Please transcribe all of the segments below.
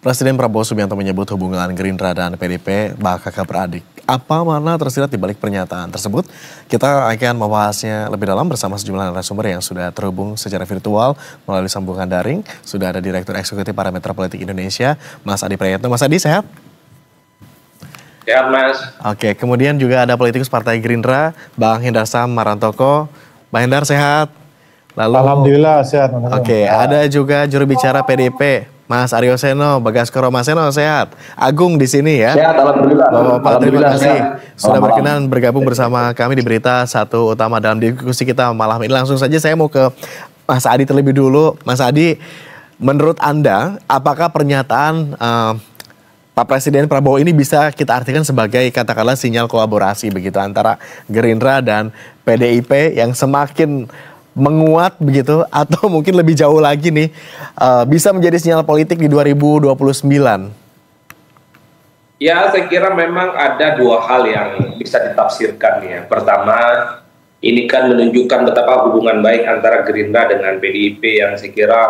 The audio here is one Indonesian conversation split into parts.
Presiden Prabowo Subianto menyebut hubungan Gerindra dan PDIP bakal kakak beradik. Apa makna tersirat di balik pernyataan tersebut? Kita akan membahasnya lebih dalam bersama sejumlah narasumber yang sudah terhubung secara virtual melalui sambungan daring. Sudah ada Direktur Eksekutif Parameter Politik Indonesia, Mas Adi Prayitno. Mas Adi, sehat? Sehat, Mas. Oke, kemudian juga ada politikus Partai Gerindra, Bang Hendarsam Marantoko. Bang Hendar, sehat? Lalu, Alhamdulillah sehat. Oke, ada juga juru bicara PDIP, Mas Aryo Seno, Bagaskoro. Mas Seno, sehat? Agung di sini ya. Sehat, alhamdulillah. Bapak, terima kasih sudah berkenan bergabung bersama kami di Berita Satu Utama dalam diskusi kita malam ini. Langsung saja saya mau ke Mas Adi terlebih dulu. Mas Adi, menurut Anda, apakah pernyataan Pak Presiden Prabowo ini bisa kita artikan sebagai katakanlah sinyal kolaborasi begitu antara Gerindra dan PDIP yang semakin menguat begitu, atau mungkin lebih jauh lagi nih bisa menjadi sinyal politik di 2029? Ya, saya kira memang ada dua hal yang bisa ditafsirkan ya. Pertama, ini kan menunjukkan betapa hubungan baik antara Gerindra dengan PDIP yang saya kira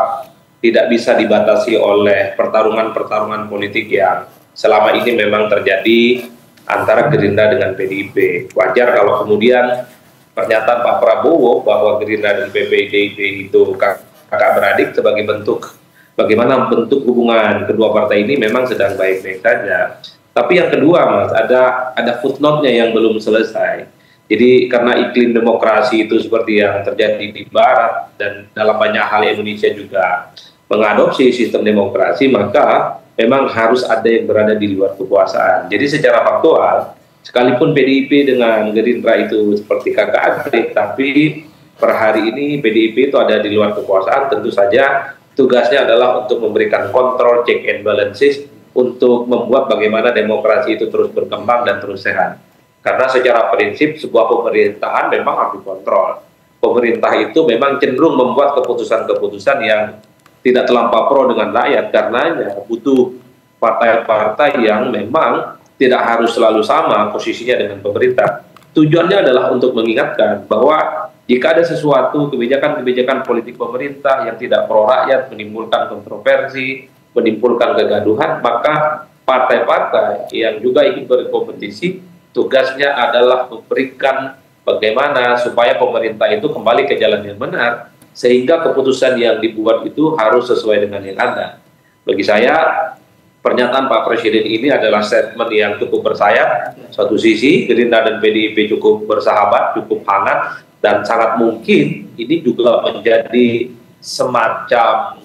tidak bisa dibatasi oleh pertarungan-pertarungan politik yang selama ini memang terjadi antara Gerindra dengan PDIP. Wajar kalau kemudian pernyataan Pak Prabowo bahwa Gerindra dan PDIP itu kakak beradik sebagai bentuk bagaimana bentuk hubungan kedua partai ini memang sedang baik-baik saja. Tapi yang kedua, Mas, ada footnote-nya yang belum selesai. Jadi karena iklim demokrasi itu seperti yang terjadi di Barat dan dalam banyak hal Indonesia juga mengadopsi sistem demokrasi, maka memang harus ada yang berada di luar kekuasaan. Jadi secara faktual, sekalipun PDIP dengan Gerindra itu seperti kakak adik, tapi per hari ini PDIP itu ada di luar kekuasaan, tentu saja tugasnya adalah untuk memberikan kontrol, check and balances, untuk membuat bagaimana demokrasi itu terus berkembang dan terus sehat. Karena secara prinsip sebuah pemerintahan memang harus dikontrol. Pemerintah itu memang cenderung membuat keputusan-keputusan yang tidak terlampau pro dengan rakyat, karenanya butuh partai-partai yang memang tidak harus selalu sama posisinya dengan pemerintah. Tujuannya adalah untuk mengingatkan bahwa jika ada sesuatu kebijakan-kebijakan politik pemerintah yang tidak pro rakyat, menimbulkan kontroversi, menimbulkan kegaduhan, maka partai-partai yang juga ingin berkompetisi, tugasnya adalah memberikan bagaimana supaya pemerintah itu kembali ke jalan yang benar, sehingga keputusan yang dibuat itu harus sesuai dengan yang ada. Bagi saya, pernyataan Pak Presiden ini adalah statement yang cukup bersayap. Satu sisi, Gerindra dan PDIP cukup bersahabat, cukup hangat, dan sangat mungkin ini juga menjadi semacam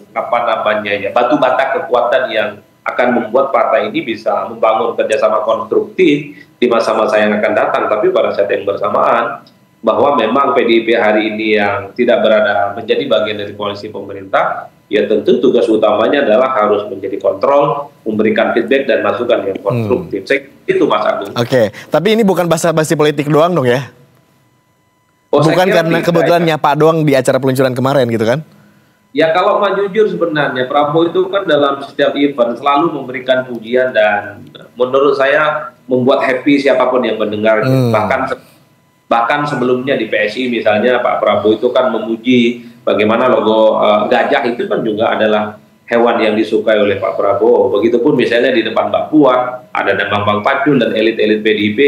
batu bata kekuatan yang akan membuat partai ini bisa membangun kerjasama konstruktif di masa-masa yang akan datang. Tapi pada saat yang bersamaan, bahwa memang PDIP hari ini yang tidak berada menjadi bagian dari koalisi pemerintah, ya tentu tugas utamanya adalah harus menjadi kontrol, memberikan feedback dan masukan yang konstruktif. Itu Mas Agung. Oke, tapi ini bukan basa-basi politik doang dong ya? Bukan karena kebetulan nyapa doang di acara peluncuran kemarin gitu kan? Ya kalau mau jujur sebenarnya Prabowo itu kan dalam setiap event selalu memberikan pujian dan menurut saya membuat happy siapapun yang mendengar. Bahkan sebelumnya di PSI misalnya Pak Prabowo itu kan memuji bagaimana logo gajah itu kan juga adalah hewan yang disukai oleh Pak Prabowo. Begitupun misalnya di depan Mbak Puan ada Bambang Pacul dan elit-elit PDIP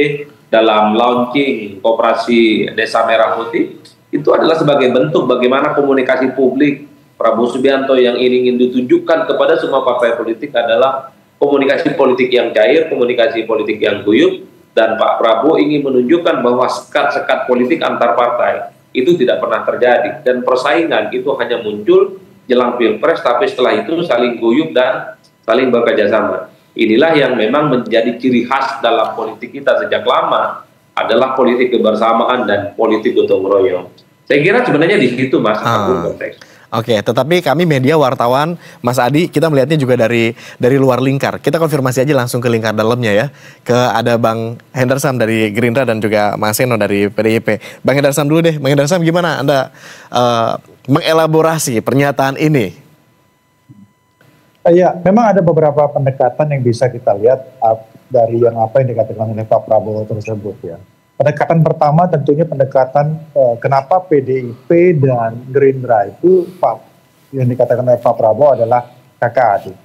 dalam launching Koperasi Desa Merah Putih, itu adalah sebagai bentuk bagaimana komunikasi publik Prabowo Subianto yang ingin ditunjukkan kepada semua partai politik adalah komunikasi politik yang cair, komunikasi politik yang guyup, dan Pak Prabowo ingin menunjukkan bahwa sekat-sekat politik antar partai itu tidak pernah terjadi, dan persaingan itu hanya muncul jelang Pilpres, tapi setelah itu saling guyup dan saling bekerja sama. Inilah yang memang menjadi ciri khas dalam politik kita sejak lama, adalah politik kebersamaan dan politik gotong royong. Saya kira sebenarnya di situ Mas konteks. Oke, tetapi kami media wartawan, Mas Adi, kita melihatnya juga dari luar lingkar. Kita konfirmasi aja langsung ke lingkar dalamnya ya. Ada Bang Hendarsam dari Gerindra dan juga Mas Seno dari PDIP. Bang Hendarsam dulu deh. Bang Hendarsam, gimana Anda mengelaborasi pernyataan ini? Ya, memang ada beberapa pendekatan yang bisa kita lihat dari apa yang dikatakan oleh Pak Prabowo tersebut ya. Pendekatan pertama tentunya pendekatan kenapa PDIP dan Gerindra itu yang dikatakan oleh Pak Prabowo adalah kakak adik.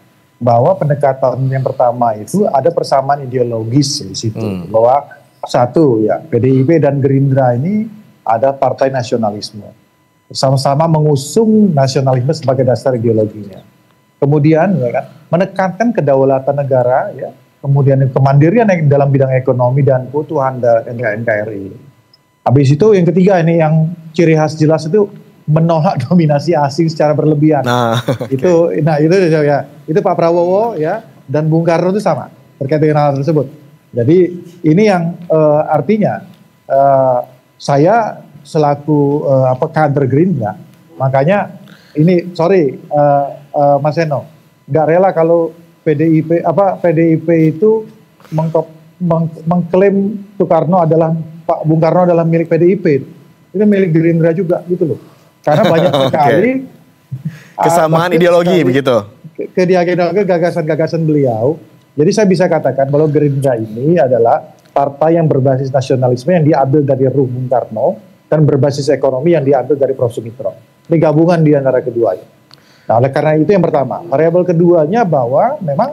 bahwa pendekatan yang pertama itu ada persamaan ideologis di situ. Bahwa satu ya, PDIP dan Gerindra ini ada partai nasionalisme. Sama-sama mengusung nasionalisme sebagai dasar ideologinya. Kemudian ya kan, menekankan kedaulatan negara ya, kemudian kemandirian dalam bidang ekonomi dan keutuhan NKRI. Habis itu yang ketiga ini yang ciri khas jelas itu menolak dominasi asing secara berlebihan. Itu ya, itu Pak Prabowo ya dan Bung Karno itu sama terkait dengan hal tersebut. Jadi ini yang artinya saya selaku kader Gerindra, makanya ini Mas Eno, nggak rela kalau PDIP itu mengklaim Soekarno adalah Pak Bung Karno adalah milik PDIP, itu milik Gerindra juga gitu loh. Karena banyak sekali kesamaan ideologi begitu. Gagasan-gagasan beliau. Jadi saya bisa katakan bahwa Gerindra ini adalah partai yang berbasis nasionalisme yang diambil dari ruh Bung Karno dan berbasis ekonomi yang diambil dari Prof. Sumitro. Ini gabungan di antara keduanya. Nah, oleh karena itu yang pertama. Variabel keduanya bahwa memang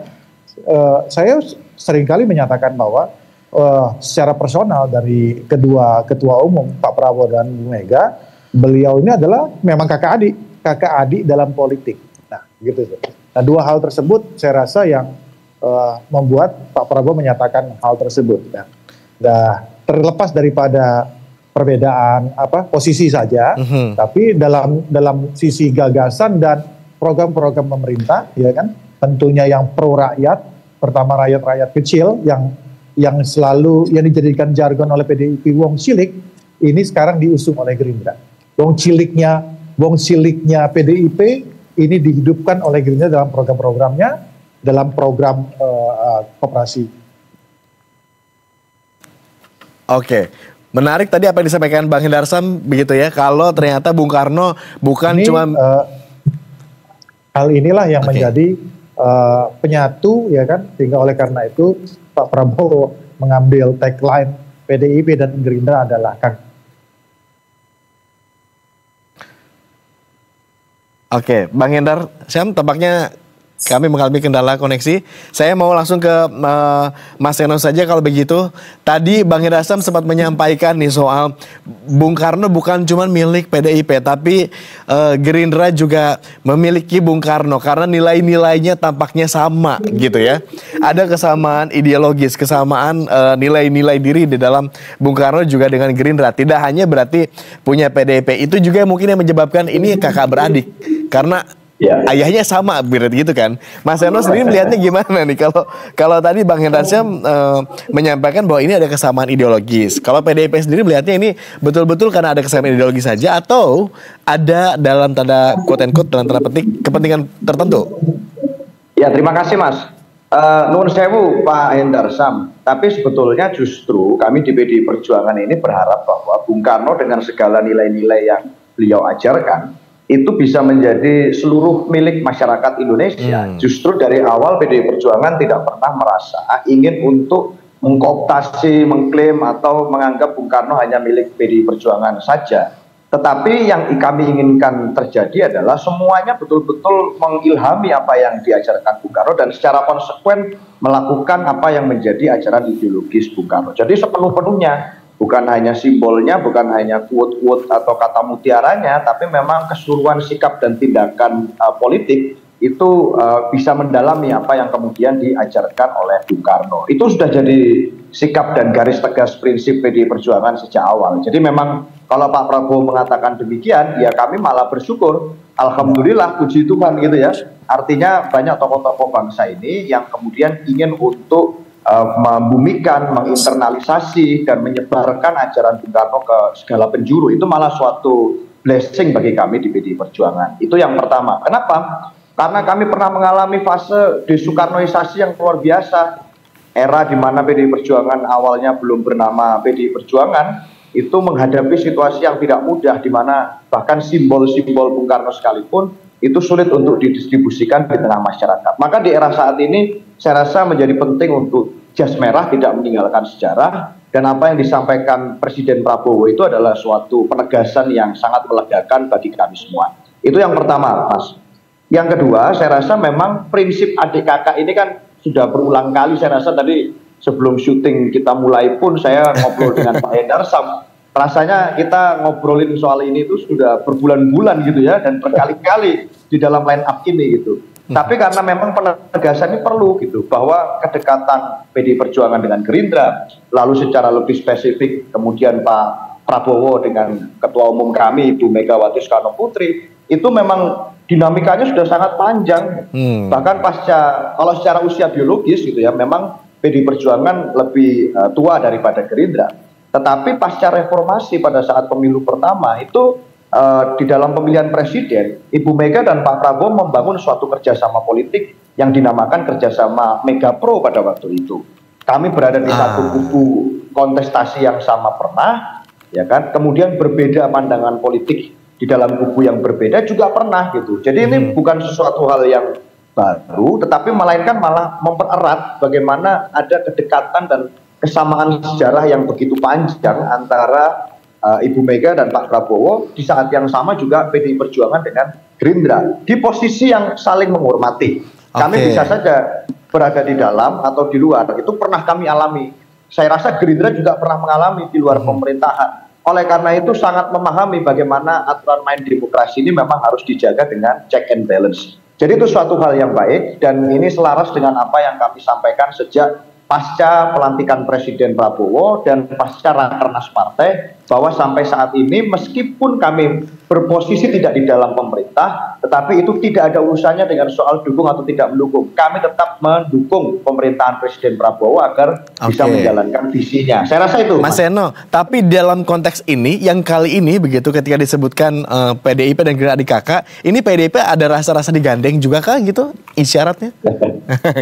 saya seringkali menyatakan bahwa secara personal dari kedua ketua umum Pak Prabowo dan Bu Mega, beliau ini adalah memang kakak adik dalam politik. Nah, gitu. Nah, dua hal tersebut saya rasa yang membuat Pak Prabowo menyatakan hal tersebut. Nah, terlepas daripada perbedaan posisi saja, tapi dalam sisi gagasan dan program-program pemerintah, ya kan, tentunya yang pro rakyat, pertama rakyat kecil yang selalu yang dijadikan jargon oleh PDIP wong cilik, ini sekarang diusung oleh Gerindra. Wong ciliknya PDIP ini dihidupkan oleh Gerindra dalam program-programnya, dalam program koperasi. Oke. Menarik tadi apa yang disampaikan Bang Hendarsam begitu ya, kalau ternyata Bung Karno bukan cuma hal inilah yang menjadi penyatu ya kan, sehingga oleh karena itu Pak Prabowo mengambil tagline PDIP dan Gerindra adalah Oke, Bang Hendarsam, tampaknya kami mengalami kendala koneksi. Saya mau langsung ke Mas Eno saja kalau begitu. Tadi Bang Hendarsam sempat menyampaikan nih soal Bung Karno bukan cuma milik PDIP, tapi Gerindra juga memiliki Bung Karno karena nilai-nilainya tampaknya sama gitu ya. Ada kesamaan ideologis, kesamaan nilai-nilai diri di dalam Bung Karno juga dengan Gerindra. Tidak hanya berarti punya PDIP, itu juga mungkin yang menyebabkan ini kakak beradik. Karena ayahnya sama berarti gitu kan. Mas Eno sendiri melihatnya gimana nih kalau tadi Bang Hendarsam menyampaikan bahwa ini ada kesamaan ideologis. Kalau PDIP sendiri melihatnya ini betul-betul karena ada kesamaan ideologis saja atau ada dalam tanda quote and quote dalam tanda petik kepentingan tertentu? Ya, terima kasih Mas. Nuwun sewu Pak Hendarsam. Tapi sebetulnya justru kami di PDI Perjuangan ini berharap bahwa Bung Karno dengan segala nilai-nilai yang beliau ajarkan itu bisa menjadi seluruh milik masyarakat Indonesia. Justru dari awal PDI Perjuangan tidak pernah merasa ingin untuk mengkooptasi, mengklaim atau menganggap Bung Karno hanya milik PDI Perjuangan saja. Tetapi yang kami inginkan terjadi adalah semuanya betul-betul mengilhami apa yang diajarkan Bung Karno dan secara konsekuen melakukan apa yang menjadi ajaran ideologis Bung Karno. Jadi sepenuh-penuhnya, bukan hanya simbolnya, bukan hanya quote-quote atau kata mutiaranya, tapi memang keseluruhan sikap dan tindakan politik itu bisa mendalami apa yang kemudian diajarkan oleh Bung Karno. Itu sudah jadi sikap dan garis tegas prinsip PDI Perjuangan sejak awal. Jadi memang kalau Pak Prabowo mengatakan demikian, ya kami malah bersyukur. Alhamdulillah, puji Tuhan gitu ya. Artinya banyak tokoh-tokoh bangsa ini yang kemudian ingin untuk membumikan, menginternalisasi dan menyebarkan ajaran Bung Karno ke segala penjuru. Itu malah suatu blessing bagi kami di PDI Perjuangan. Itu yang pertama. Kenapa? Karena kami pernah mengalami fase desoekarnoisasi yang luar biasa. Era di mana PDI Perjuangan awalnya belum bernama PDI Perjuangan itu menghadapi situasi yang tidak mudah, di mana bahkan simbol-simbol Bung Karno sekalipun itu sulit untuk didistribusikan di tengah masyarakat. Maka di era saat ini saya rasa menjadi penting untuk jas merah tidak meninggalkan sejarah, dan apa yang disampaikan Presiden Prabowo itu adalah suatu penegasan yang sangat melegakan bagi kami semua. Itu yang pertama, Mas. Yang kedua, saya rasa memang prinsip adik kakak ini kan sudah berulang kali, saya rasa tadi sebelum syuting kita mulai pun saya ngobrol dengan Pak Hendar Sam. Rasanya kita ngobrolin soal ini itu sudah berbulan-bulan gitu ya, dan berkali-kali di dalam line up ini gitu. Tapi karena memang penegasan ini perlu gitu, bahwa kedekatan PDI Perjuangan dengan Gerindra, lalu secara lebih spesifik kemudian Pak Prabowo dengan Ketua Umum kami Ibu Megawati Soekarno Putri, itu memang dinamikanya sudah sangat panjang. Bahkan pasca, kalau secara usia biologis gitu ya, memang PDI Perjuangan lebih tua daripada Gerindra. Tetapi pasca reformasi pada saat pemilu pertama itu di dalam pemilihan presiden, Ibu Mega dan Pak Prabowo membangun suatu kerjasama politik yang dinamakan kerjasama Mega Pro pada waktu itu. Kami berada di satu kubu kontestasi yang sama pernah, ya kan? Kemudian berbeda pandangan politik di dalam kubu yang berbeda juga pernah gitu. Jadi ini bukan sesuatu hal yang baru, tetapi melainkan malah mempererat bagaimana ada kedekatan dan kesamaan sejarah yang begitu panjang antara Ibu Mega dan Pak Prabowo, di saat yang sama juga PDI Perjuangan dengan Gerindra di posisi yang saling menghormati. Kami bisa saja berada di dalam atau di luar, itu pernah kami alami. Saya rasa Gerindra juga pernah mengalami di luar pemerintahan. Oleh karena itu sangat memahami bagaimana aturan main demokrasi ini memang harus dijaga dengan check and balance. Jadi itu suatu hal yang baik, dan ini selaras dengan apa yang kami sampaikan sejak pasca pelantikan Presiden Prabowo dan pasca rakernas partai, bahwa sampai saat ini meskipun kami berposisi tidak di dalam pemerintah, tetapi itu tidak ada urusannya dengan soal dukung atau tidak mendukung. Kami tetap mendukung pemerintahan Presiden Prabowo agar bisa menjalankan visinya. Saya rasa itu, Mas Seno. Tapi dalam konteks ini, yang kali ini begitu ketika disebutkan PDIP dan Gerindra adik kakak, ini PDIP ada rasa-rasa digandeng juga kah gitu isyaratnya?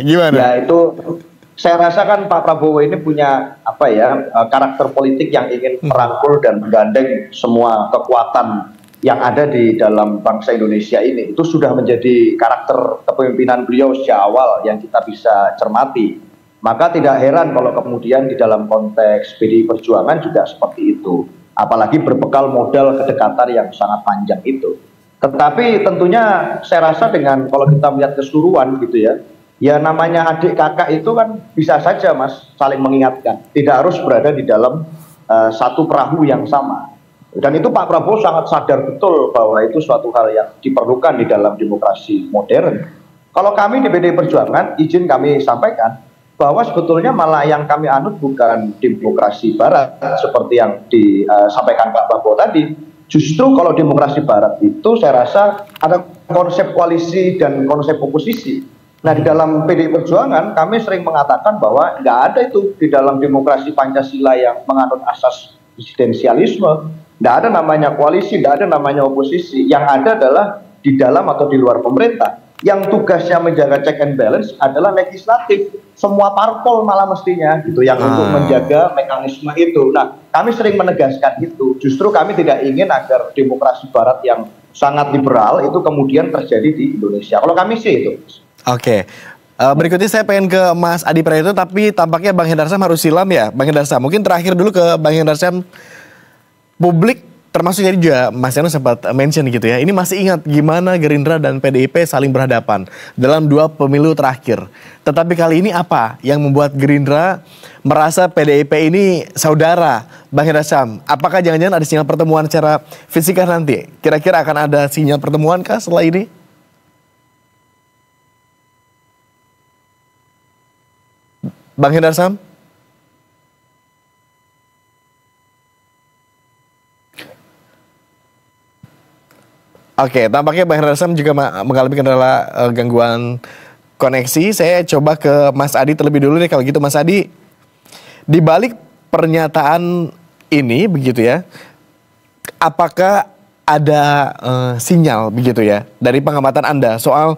Gimana? Ya itu, saya rasa kan Pak Prabowo ini punya apa ya, karakter politik yang ingin merangkul dan menggandeng semua kekuatan yang ada di dalam bangsa Indonesia ini. Itu sudah menjadi karakter kepemimpinan beliau sejak awal yang kita bisa cermati. Maka tidak heran kalau kemudian di dalam konteks PDI Perjuangan juga seperti itu. Apalagi berbekal modal kedekatan yang sangat panjang itu. Tetapi tentunya saya rasa dengan kalau kita melihat keseluruhan gitu ya, ya namanya adik kakak itu kan bisa saja Mas saling mengingatkan, tidak harus berada di dalam satu perahu yang sama. Dan itu Pak Prabowo sangat sadar betul bahwa itu suatu hal yang diperlukan di dalam demokrasi modern. Kalau kami di PDI Perjuangan, izin kami sampaikan bahwa sebetulnya malah yang kami anut bukan demokrasi barat seperti yang disampaikan Pak Prabowo tadi. Justru kalau demokrasi barat itu saya rasa ada konsep koalisi dan konsep oposisi. Nah, di dalam PDI Perjuangan kami sering mengatakan bahwa nggak ada itu di dalam demokrasi Pancasila yang menganut asas presidensialisme. Nggak ada namanya koalisi, nggak ada namanya oposisi. Yang ada adalah di dalam atau di luar pemerintah. Yang tugasnya menjaga check and balance adalah legislatif. Semua parpol malah mestinya gitu yang untuk menjaga mekanisme itu. Nah, kami sering menegaskan itu. Justru kami tidak ingin agar demokrasi barat yang sangat liberal itu kemudian terjadi di Indonesia. Kalau kami sih itu. Oke. Berikutnya saya pengen ke Mas Adi Praetno, tapi tampaknya Bang Hendar Sam harus silam ya. Bang Hendar Sam, mungkin terakhir dulu ke Bang Hendar Sam. Publik termasuk tadi juga Mas Seno sempat mention gitu ya. Ini masih ingat gimana Gerindra dan PDIP saling berhadapan dalam 2 pemilu terakhir. Tetapi kali ini apa yang membuat Gerindra merasa PDIP ini saudara? Bang Hendar Sam, apakah jangan-jangan ada sinyal pertemuan secara fisika nanti? Kira-kira akan ada sinyal pertemuan kah setelah ini? Bang Hendar Sam? Oke, tampaknya Bang Hendar Sam juga mengalami kendala gangguan koneksi. Saya coba ke Mas Adi terlebih dulu deh kalau gitu. Mas Adi, di balik pernyataan ini begitu ya, apakah ada sinyal begitu ya dari pengamatan Anda soal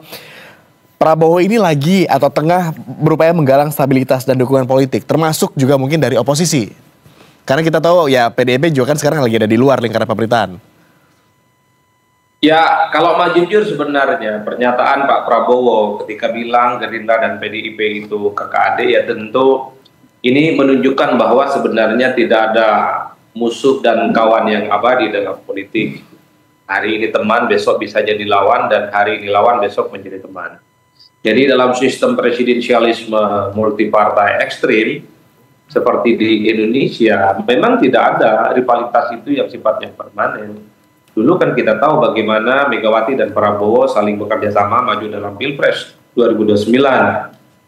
Prabowo ini lagi atau tengah berupaya menggalang stabilitas dan dukungan politik, termasuk juga mungkin dari oposisi? Karena kita tahu ya PDIP juga kan sekarang lagi ada di luar lingkaran pemerintahan. Ya, kalau mau jujur sebenarnya pernyataan Pak Prabowo ketika bilang Gerindra dan PDIP itu kakak adik, ya tentu ini menunjukkan bahwa sebenarnya tidak ada musuh dan kawan yang abadi dalam politik. Hari ini teman, besok bisa jadi lawan, dan hari ini lawan, besok menjadi teman. Jadi dalam sistem presidensialisme multipartai ekstrim seperti di Indonesia, memang tidak ada rivalitas itu yang sifatnya permanen. Dulu kan kita tahu bagaimana Megawati dan Prabowo saling bekerja sama maju dalam Pilpres 2029,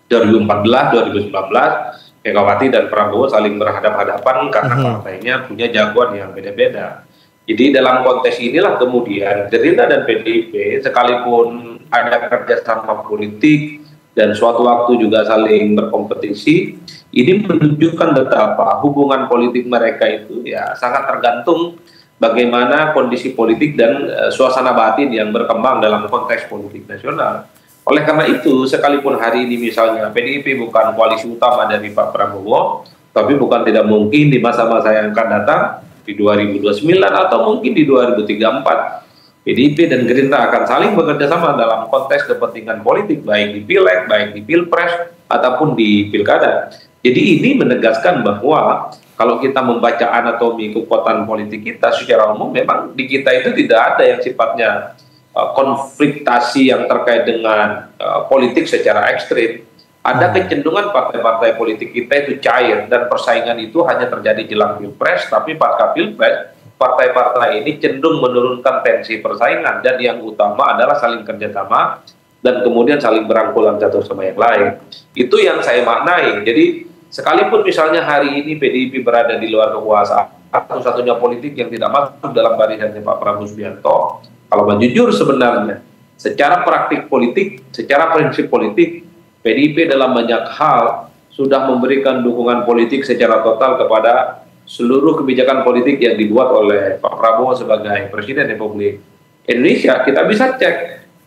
2014, 2019, Megawati dan Prabowo saling berhadapan-hadapan karena partainya punya jagoan yang beda-beda. Jadi dalam konteks inilah kemudian Gerindra dan PDIP sekalipun ada kerjasama politik dan suatu waktu juga saling berkompetisi, ini menunjukkan betapa hubungan politik mereka itu ya sangat tergantung bagaimana kondisi politik dan suasana batin yang berkembang dalam konteks politik nasional. Oleh karena itu, sekalipun hari ini misalnya PDIP bukan koalisi utama dari Pak Prabowo, tapi bukan tidak mungkin di masa-masa yang akan datang, di 2029 atau mungkin di 2034, PDIP dan Gerindra akan saling bekerja sama dalam konteks kepentingan politik, baik di Pileg, baik di Pilpres, ataupun di Pilkada. Jadi ini menegaskan bahwa kalau kita membaca anatomi kekuatan politik kita secara umum, memang di kita itu tidak ada yang sifatnya konfliktasi yang terkait dengan politik secara ekstrim. Ada kecenderungan partai-partai politik kita itu cair dan persaingan itu hanya terjadi jelang Pilpres, tapi pasca Pilpres partai-partai ini cenderung menurunkan tensi persaingan dan yang utama adalah saling kerjasama dan kemudian saling berangkulan satu sama yang lain. Itu yang saya maknai. Jadi sekalipun misalnya hari ini PDIP berada di luar kekuasaan, satu-satunya politik yang tidak masuk dalam barisannya Pak Prabowo Subianto, kalau jujur sebenarnya, secara praktik politik, secara prinsip politik, PDIP dalam banyak hal sudah memberikan dukungan politik secara total kepada seluruh kebijakan politik yang dibuat oleh Pak Prabowo sebagai Presiden Republik Indonesia. Kita bisa cek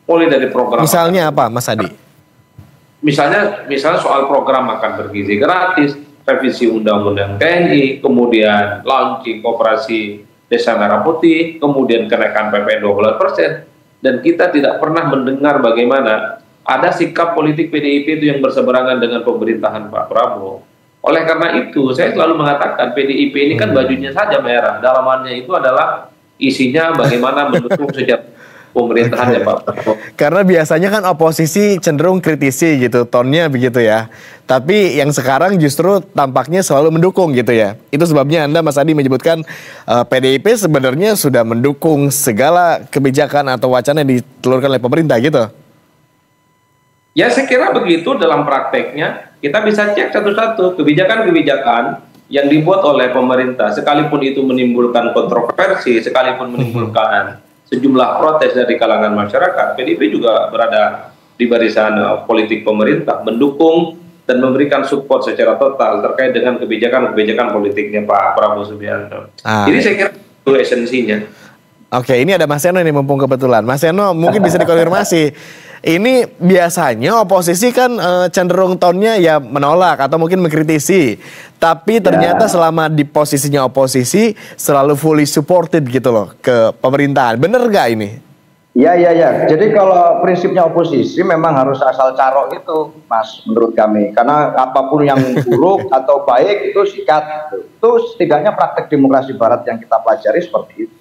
mulai dari program. Misalnya apa, Mas Adi? Misalnya soal program makan bergizi gratis, revisi Undang-Undang TNI, kemudian launching Koperasi Desa Merah Putih, kemudian kenaikan PPN 12%, dan kita tidak pernah mendengar bagaimana ada sikap politik PDIP itu yang berseberangan dengan pemerintahan Pak Prabowo. Oleh karena itu, saya selalu mengatakan PDIP ini kan bajunya saja merah, dalamannya itu adalah isinya bagaimana mendukung sejak pemerintahannya Pak Prabowo. Karena biasanya kan oposisi cenderung kritisi gitu, tonnya begitu ya. Tapi yang sekarang justru tampaknya selalu mendukung gitu ya. Itu sebabnya Anda, Mas Adi, menyebutkan PDIP sebenarnya sudah mendukung segala kebijakan atau wacana yang ditelurkan oleh pemerintah gitu. Ya saya kira begitu dalam prakteknya. Kita bisa cek satu-satu kebijakan-kebijakan yang dibuat oleh pemerintah, sekalipun itu menimbulkan kontroversi, sekalipun menimbulkan sejumlah protes dari kalangan masyarakat, PDIP juga berada di barisan politik pemerintah, mendukung dan memberikan support secara total terkait dengan kebijakan-kebijakan politiknya Pak Prabowo Subianto. Jadi saya kira itu esensinya. Oke, ini ada Mas Seno ini mumpung kebetulan. Mas Seno mungkin bisa dikonfirmasi. Ini biasanya oposisi kan cenderung tonnya ya menolak atau mungkin mengkritisi. Tapi ternyata selama di posisinya oposisi selalu fully supported gitu loh ke pemerintahan. Bener nggak ini? Ya. Jadi kalau prinsipnya oposisi memang harus asal carok itu, Mas, menurut kami. Karena apapun yang buruk atau baik itu sikat. Itu setidaknya praktek demokrasi barat yang kita pelajari seperti itu.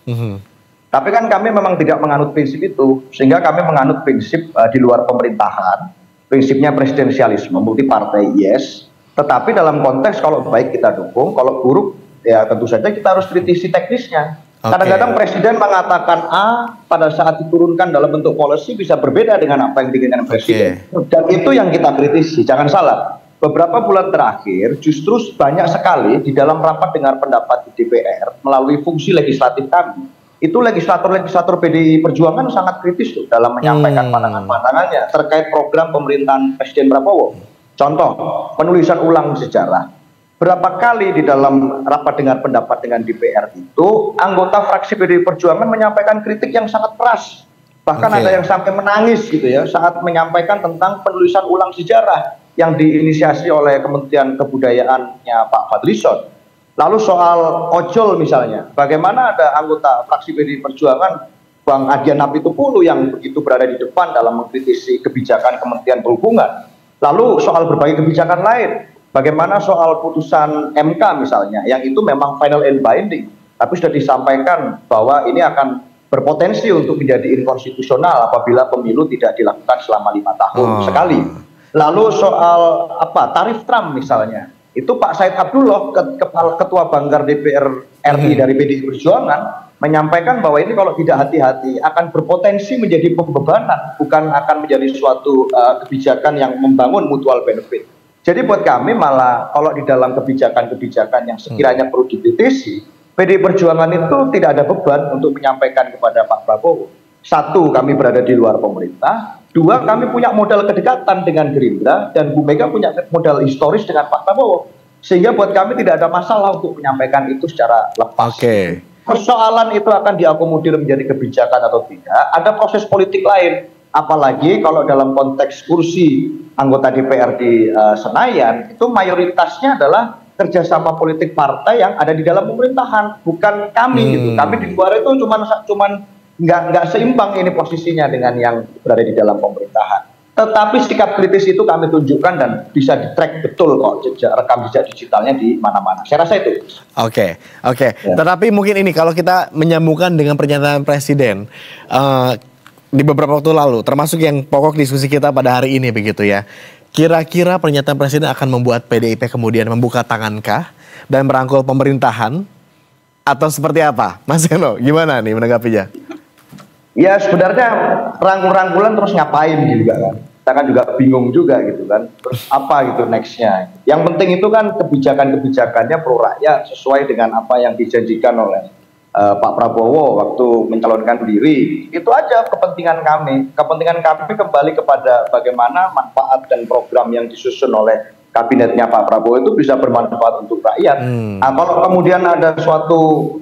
Tapi kan kami memang tidak menganut prinsip itu, sehingga kami menganut prinsip di luar pemerintahan, prinsipnya presidensialisme, multi partai yes, tetapi dalam konteks kalau baik kita dukung, kalau buruk ya tentu saja kita harus kritisi teknisnya. Kadang-kadang presiden mengatakan A, pada saat diturunkan dalam bentuk policy bisa berbeda dengan apa yang diinginkan presiden. Dan itu yang kita kritisi, jangan salah. Beberapa bulan terakhir justru banyak sekali di dalam rapat dengar pendapat di DPR melalui fungsi legislatif kami, itu legislator PDI Perjuangan sangat kritis tuh dalam menyampaikan pandangan-pandangannya terkait program pemerintahan Presiden Prabowo. Contoh, penulisan ulang sejarah. Berapa kali di dalam rapat dengar pendapat dengan DPR itu, anggota fraksi PDI Perjuangan menyampaikan kritik yang sangat keras. Bahkan ada yang sampai menangis gitu ya saat menyampaikan tentang penulisan ulang sejarah yang diinisiasi oleh Kementerian Kebudayaannya Pak Fadlizon. Lalu soal ojol misalnya, bagaimana ada anggota fraksi PDI Perjuangan Bang Adian Apitupulu yang begitu berada di depan dalam mengkritisi kebijakan Kementerian Perhubungan. Lalu soal berbagai kebijakan lain, bagaimana soal putusan MK misalnya, yang itu memang final and binding, tapi sudah disampaikan bahwa ini akan berpotensi untuk menjadi inkonstitusional apabila pemilu tidak dilakukan selama 5 tahun sekali. Lalu soal tarif Trump misalnya, itu Pak Said Abdullah, Ketua Banggar DPR RI dari PDI Perjuangan, menyampaikan bahwa ini kalau tidak hati-hati akan berpotensi menjadi pembebanan, bukan akan menjadi suatu kebijakan yang membangun mutual benefit. Jadi buat kami malah kalau di dalam kebijakan-kebijakan yang sekiranya perlu dikritisi, PDI Perjuangan itu tidak ada beban untuk menyampaikan kepada Pak Prabowo. Satu, kami berada di luar pemerintah. Dua, kami punya modal kedekatan dengan Gerindra, dan Bu Mega punya modal historis dengan Pak Prabowo. Sehingga buat kami tidak ada masalah untuk menyampaikan itu secara lepas. Persoalan itu akan diakomodir menjadi kebijakan atau tidak, ada proses politik lain. Apalagi kalau dalam konteks kursi anggota DPR di Senayan, itu mayoritasnya adalah kerjasama politik partai yang ada di dalam pemerintahan, bukan kami gitu. Kami di luar itu cuman nggak seimbang ini posisinya dengan yang berada di dalam pemerintahan. Tetapi sikap kritis itu kami tunjukkan dan bisa di-track betul kok rekam jejak digitalnya di mana-mana. Saya rasa itu. Oke. Ya. Tetapi mungkin ini kalau kita menyambungkan dengan pernyataan Presiden di beberapa waktu lalu, termasuk yang pokok diskusi kita pada hari ini begitu ya. Kira-kira pernyataan Presiden akan membuat PDIP kemudian membuka tangankah dan merangkul pemerintahan atau seperti apa? Mas Eno, gimana nih menanggapinya? Ya sebenarnya rangkul-rangkulan terus ngapain juga kan. Kita kan juga bingung juga gitu kan. Terus apa gitu nextnya. Yang penting itu kan kebijakan-kebijakannya pro rakyat sesuai dengan apa yang dijanjikan oleh Pak Prabowo waktu mencalonkan diri. Itu aja kepentingan kami. Kepentingan kami kembali kepada bagaimana manfaat dan program yang disusun oleh kabinetnya Pak Prabowo itu bisa bermanfaat untuk rakyat. Nah, kalau kemudian ada suatu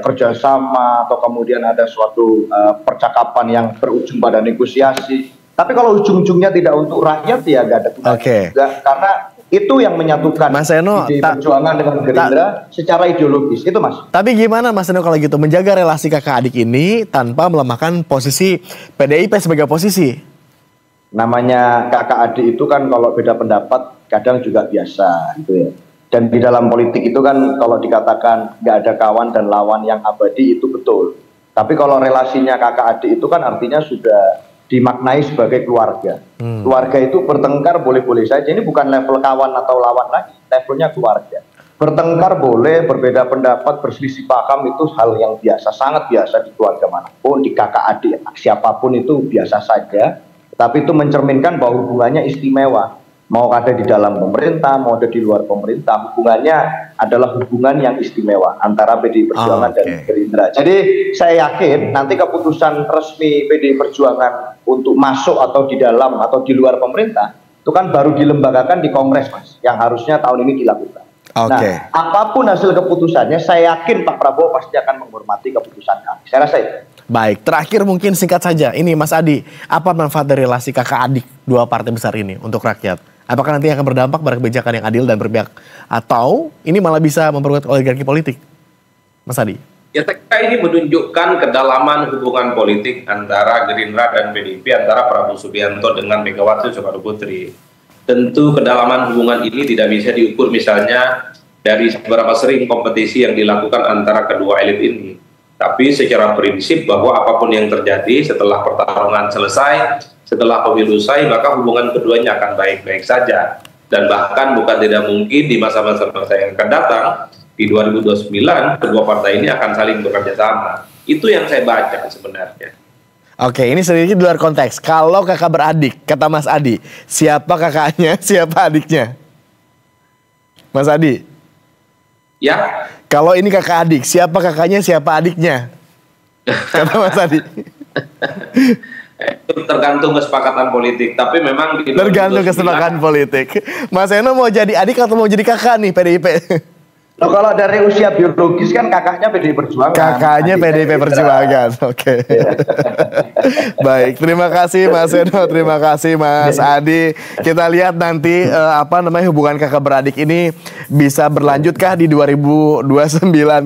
kerjasama atau kemudian ada suatu percakapan yang berujung pada negosiasi, tapi kalau ujung-ujungnya tidak untuk rakyat ya nggak ada gunanya juga, karena itu yang menyatukan Mas Eno, Perjuangan dengan Gerindra secara ideologis itu Mas. Tapi gimana Mas Eno kalau gitu menjaga relasi kakak adik ini tanpa melemahkan posisi PDIP sebagai oposisi? Namanya kakak adik itu kan kalau beda pendapat kadang juga biasa gitu ya. Dan di dalam politik itu kan kalau dikatakan nggak ada kawan dan lawan yang abadi itu betul. Tapi kalau relasinya kakak adik itu kan artinya sudah dimaknai sebagai keluarga. Keluarga itu bertengkar boleh-boleh saja. Ini bukan level kawan atau lawan lagi, levelnya keluarga. Bertengkar boleh, berbeda pendapat, berselisih paham itu hal yang biasa, sangat biasa di keluarga manapun, di kakak adik siapapun itu biasa saja. Tapi itu mencerminkan bahwa hubungannya istimewa. Mau ada di dalam pemerintah, mau ada di luar pemerintah, hubungannya adalah hubungan yang istimewa antara PDI Perjuangan dan Gerindra. Jadi saya yakin nanti keputusan resmi PDI Perjuangan untuk masuk atau di dalam atau di luar pemerintah itu kan baru dilembagakan di Kongres Mas, yang harusnya tahun ini dilakukan. Nah, apapun hasil keputusannya, saya yakin Pak Prabowo pasti akan menghormati keputusan kami. Saya rasa itu. Baik, terakhir mungkin singkat saja. Ini Mas Adi, apa manfaat dari relasi kakak adik dua partai besar ini untuk rakyat? Apakah nanti akan berdampak pada kebijakan yang adil dan berpihak? Atau ini malah bisa memperkuat oligarki politik? Mas Adi? Ya, saya kira ini menunjukkan kedalaman hubungan politik antara Gerindra dan PDIP, antara Prabowo Subianto dengan Megawati Soekarno Putri. Tentu kedalaman hubungan ini tidak bisa diukur misalnya dari seberapa sering kompetisi yang dilakukan antara kedua elit ini. Tapi secara prinsip bahwa apapun yang terjadi setelah pertarungan selesai, setelah pemilu usai, maka hubungan keduanya akan baik-baik saja. Dan bahkan bukan tidak mungkin di masa-masa yang akan datang, di 2029, kedua partai ini akan saling bekerja sama. Itu yang saya baca sebenarnya. Oke, ini sedikit di luar konteks. Kalau kakak beradik, kata Mas Adi, siapa kakaknya, siapa adiknya? Mas Adi? Ya. Kalau ini kakak adik, siapa kakaknya, siapa adiknya? Kata Mas Adi. Itu tergantung kesepakatan politik, tapi memang tergantung kesepakatan politik. Mas Eno mau jadi adik atau mau jadi kakak nih PDIP? Nah, kalau dari usia biologis kan kakaknya PDI Perjuangan. Kakaknya PDIP Perjuangan. Oke. Baik, terima kasih Mas Eno, terima kasih Mas Adi. Kita lihat nanti hubungan kakak beradik ini bisa berlanjutkah di 2029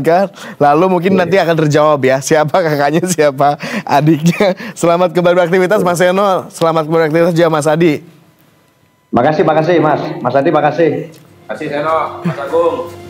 kah? Lalu mungkin nanti akan terjawab ya, siapa kakaknya, siapa adiknya. Selamat kembali beraktivitas Mas Eno, selamat kembali beraktivitas juga Mas Adi. Makasih Mas. Mas Adi makasih. Makasih Seno, Mas Agung.